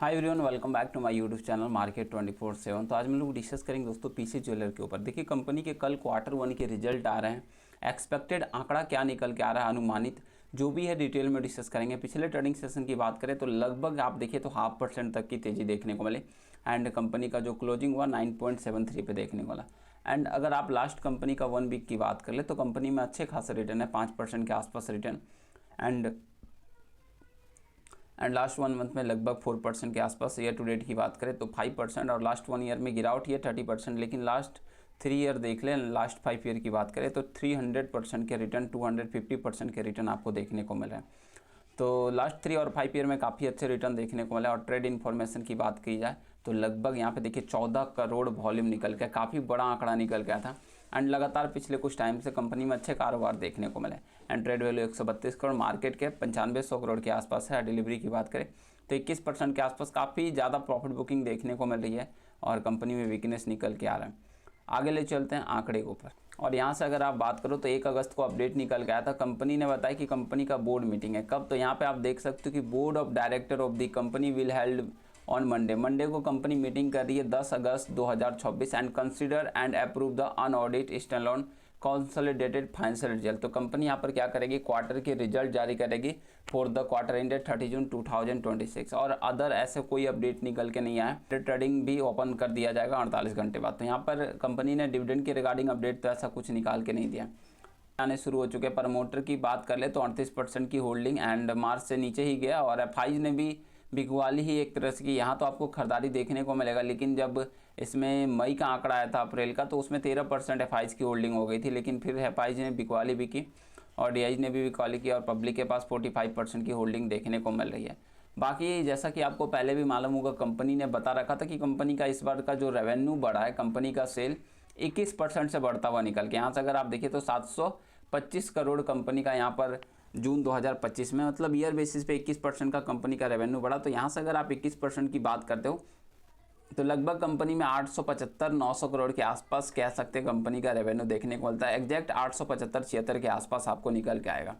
Hi everyone, welcome back to my YouTube channel market 24/7। तो आज हम लोग डिस्कस करेंगे दोस्तों पीसी ज्वेलर के ऊपर। देखिए कंपनी के कल Q1 के रिजल्ट आ रहे हैं। एक्सपेक्टेड आंकड़ा क्या निकल के आ रहा है, अनुमानित जो भी है डिटेल में डिस्कस करेंगे। पिछले ट्रेडिंग सेशन की बात करें तो लगभग आप देखिए तो 0.5% तक की तेज़ी देखने को मिले एंड कंपनी का जो क्लोजिंग हुआ 9.73 पे देखने को मिला। एंड अगर आप लास्ट कंपनी का 1 वीक की बात कर ले तो कंपनी में अच्छे खासा रिटर्न है, 5% के आसपास रिटर्न एंड लास्ट 1 मंथ में लगभग 4% के आसपास। ईयर टू डेट की बात करें तो 5% और लास्ट 1 ईयर में गिरावट ही है 30%। लेकिन लास्ट 3 ईयर देख लें, लास्ट 5 ईयर की बात करें तो 300% के रिटर्न, 250% के रिटर्न आपको देखने को मिल रहे हैं। तो लास्ट 3 और 5 ईयर में काफ़ी अच्छे रिटर्न देखने को मिला। और ट्रेड इन्फॉर्मेशन की बात की जाए तो लगभग यहाँ पे देखिए 14 करोड़ वॉल्यूम निकल गया, काफ़ी बड़ा आंकड़ा निकल गया था। एंड लगातार पिछले कुछ टाइम से कंपनी में अच्छे कारोबार देखने को मिले। And trade value 132 crore, market के 9500 करोड़ के आसपास है। डिलीवरी की बात करें तो 21% के आसपास काफ़ी ज़्यादा प्रॉफिट बुकिंग देखने को मिल रही है और कंपनी में वीकनेस निकल के आ रहा है। आगे ले चलते हैं आंकड़े के ऊपर। और यहाँ से अगर आप बात करो तो 1 अगस्त को अपडेट निकल गया था। कंपनी ने बताया कि कंपनी का बोर्ड मीटिंग है। कब? तो यहाँ पे आप देख सकते हो कि board of director of the company will held on Monday को कंपनी मीटिंग कर रही है 10 अगस्त 2024 and consider and approve the unaudit standalone consolidated financial result. तो कंपनी यहाँ पर क्या करेगी, क्वार्टर के रिजल्ट जारी करेगी for the quarter ended 30 June 2026। और अदर ऐसे कोई अपडेट निकल के नहीं आया। ट्रेडिंग भी ओपन कर दिया जाएगा 48 घंटे बाद। तो यहाँ पर कंपनी ने डिविडेंड के रिगार्डिंग अपडेट तो ऐसा कुछ निकाल के नहीं दिया, आने शुरू हो चुके। प्रमोटर की बात कर ले तो 38% की होल्डिंग एंड मार्च से नीचे ही गया। और एफआईज ने भी बिकवाली ही एक तरह से की। यहाँ तो आपको खरीदारी देखने को मिलेगा, लेकिन जब इसमें मई का आंकड़ा आया था अप्रैल का तो उसमें 13% एफआईज की होल्डिंग हो गई थी। लेकिन फिर एफआईज ने बिकवाली भी की और डीआईज ने भी बिकवाली की और पब्लिक के पास 45% की होल्डिंग देखने को मिल रही है। बाकी जैसा कि आपको पहले भी मालूम होगा, कंपनी ने बता रखा था कि कंपनी का इस बार का जो रेवेन्यू बढ़ा है, कंपनी का सेल 21% से बढ़ता हुआ निकल के। यहाँ से अगर आप देखिए तो 725 करोड़ कंपनी का यहाँ पर जून 2025 में, मतलब ईयर बेसिस पे 21% का कंपनी का रेवेन्यू बढ़ा। तो यहाँ से अगर आप 21% की बात करते हो तो लगभग कंपनी में 875-900 करोड़ के आसपास कह सकते हैं कंपनी का रेवेन्यू देखने को मिलता है। एग्जैक्ट 875-76 के आसपास आपको निकल के आएगा।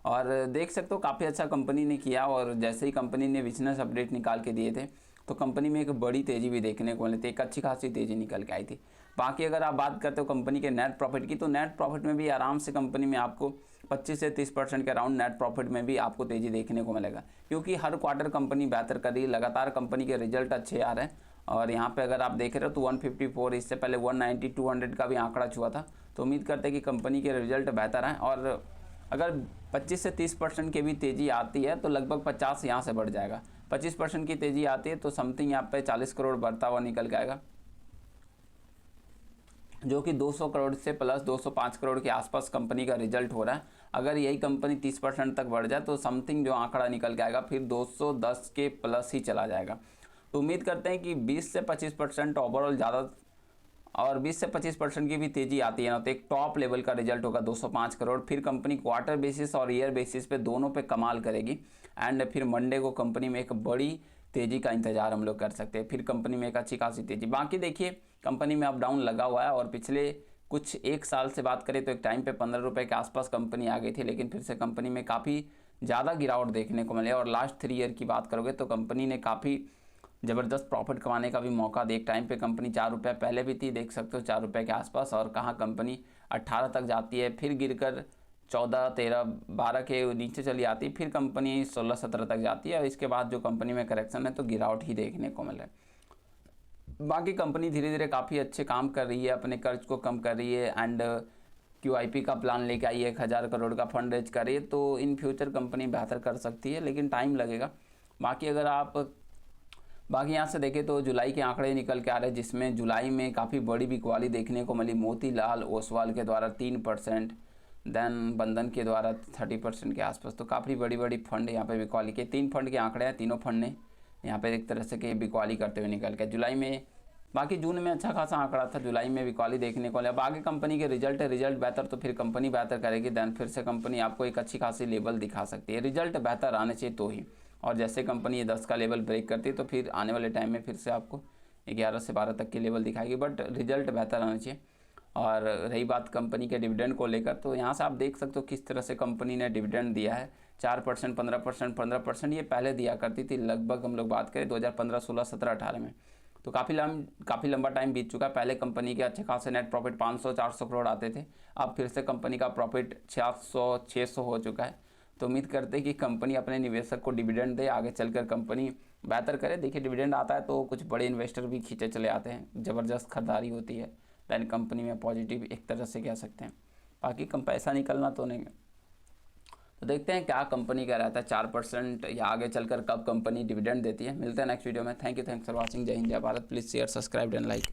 और देख सकते हो काफ़ी अच्छा कंपनी ने किया। और जैसे ही कंपनी ने बिजनेस अपडेट निकाल के दिए थे तो कंपनी में एक बड़ी तेज़ी भी देखने को मिली थी, एक अच्छी खासी तेज़ी निकल के आई थी। बाकी अगर आप बात करते हो कंपनी के नेट प्रॉफिट की तो नेट प्रॉफिट में भी आराम से कंपनी में आपको 25 से 30% के अराउंड नेट प्रॉफिट में भी आपको तेज़ी देखने को मिलेगा, क्योंकि हर क्वार्टर कंपनी बेहतर कर रही है। लगातार कंपनी के रिजल्ट अच्छे आ रहे हैं। और यहाँ पे अगर आप देख रहे हो तो 154, इससे पहले 190, 200 का भी आंकड़ा छुआ था। तो उम्मीद करते हैं कि कंपनी के रिजल्ट बेहतर हैं। और अगर 25 से 30% की भी तेज़ी आती है तो लगभग 50 यहाँ से बढ़ जाएगा। 25% की तेज़ी आती है तो समथिंग यहाँ पे 40 करोड़ बढ़ता हुआ निकल के आएगा, जो कि 200 करोड़ से प्लस 205 करोड़ के आसपास कंपनी का रिजल्ट हो रहा है। अगर यही कंपनी 30% तक बढ़ जाए तो समथिंग जो आंकड़ा निकल के आएगा फिर 210 के प्लस ही चला जाएगा। तो उम्मीद करते हैं कि 20 से 25% ओवरऑल ज़्यादा और 20 से 25% की भी तेज़ी आती है ना तो एक टॉप लेवल का रिजल्ट होगा 205 करोड़। फिर कंपनी क्वार्टर बेसिस और ईयर बेसिस पे दोनों पे कमाल करेगी। एंड फिर मंडे को कंपनी में एक बड़ी तेज़ी का इंतजार हम लोग कर सकते हैं। फिर कंपनी में एक अच्छी खासी तेज़ी। बाकी देखिए कंपनी में अप डाउन लगा हुआ है और पिछले कुछ 1 साल से बात करें तो एक टाइम पे 15 रुपये के आसपास कंपनी आ गई थी, लेकिन फिर से कंपनी में काफ़ी ज़्यादा गिरावट देखने को मिले। और लास्ट 3 ईयर की बात करोगे तो कंपनी ने काफ़ी ज़बरदस्त प्रॉफिट कमाने का भी मौका दिया। एक टाइम पे कंपनी 4 रुपये पहले भी थी, देख सकते हो 4 रुपये के आसपास, और कहाँ कंपनी 18 तक जाती है, फिर गिरकर 14, 13, 12 के नीचे चली आती है, फिर कंपनी 16, 17 तक जाती है। और इसके बाद जो कंपनी में करेक्शन है तो गिरावट ही देखने को मिले। बाकी कंपनी धीरे धीरे काफ़ी अच्छे काम कर रही है, अपने कर्ज को कम कर रही है एंड QIP का प्लान लेके आई है, 1000 करोड़ का फंड रेज कर रही है। तो इन फ्यूचर कंपनी बेहतर कर सकती है, लेकिन टाइम लगेगा। बाकी यहाँ से देखें तो जुलाई के आंकड़े निकल के आ रहे हैं, जिसमें जुलाई में काफ़ी बड़ी बिकवाली देखने को मिली। मोतीलाल ओसवाल के द्वारा 3%, देन बंधन के द्वारा 30% के आसपास। तो काफ़ी बड़ी बड़ी फंड यहाँ पे बिकवाली के 3 फंड के आंकड़े हैं, तीनों फंड ने यहाँ पे एक तरह से कि बिकवाली करते हुए निकल के जुलाई में। बाकी जून में अच्छा खासा आंकड़ा था, जुलाई में बिकवाली देखने को मिला। अब आगे कंपनी के रिजल्ट बेहतर तो फिर कंपनी बेहतर करेगी, देन फिर से कंपनी आपको एक अच्छी खासी लेवल दिखा सकती है। रिजल्ट बेहतर आने चाहिए तो ही। और जैसे कंपनी ये 10 का लेवल ब्रेक करती है तो फिर आने वाले टाइम में फिर से आपको 11 से 12 तक की लेवल दिखाएगी, बट रिजल्ट बेहतर आना चाहिए। और रही बात कंपनी के डिविडेंड को लेकर तो यहाँ से आप देख सकते हो किस तरह से कंपनी ने डिविडेंड दिया है। 4%, 15%, 15% ये पहले दिया करती थी। लगभग हम लोग बात करें 2015, 16, 17, 18 में, तो काफ़ी लंबा टाइम बीत चुका है। पहले कंपनी के अच्छे खासे नेट प्रॉफिट 500, 400 करोड़ आते थे, अब फिर से कंपनी का प्रॉफिट 700, 600 हो चुका है। तो उम्मीद करते हैं कि कंपनी अपने निवेशक को डिविडेंड दे, आगे चलकर कंपनी बेहतर करे। देखिए डिविडेंड आता है तो कुछ बड़े इन्वेस्टर भी खींचे चले आते हैं, ज़बरदस्त खरीदारी होती है, दैन कंपनी में पॉजिटिव एक तरह से कह सकते हैं। बाकी कम पैसा निकलना तो नहीं है। तो देखते हैं क्या कंपनी का रहता है, 4% या आगे चलकर कब कंपनी डिविडेंड देती है। मिलते हैं नेक्स्ट वीडियो में। Thanks for watching. जय हिंद, जय Bharat. Please share, subscribe and like.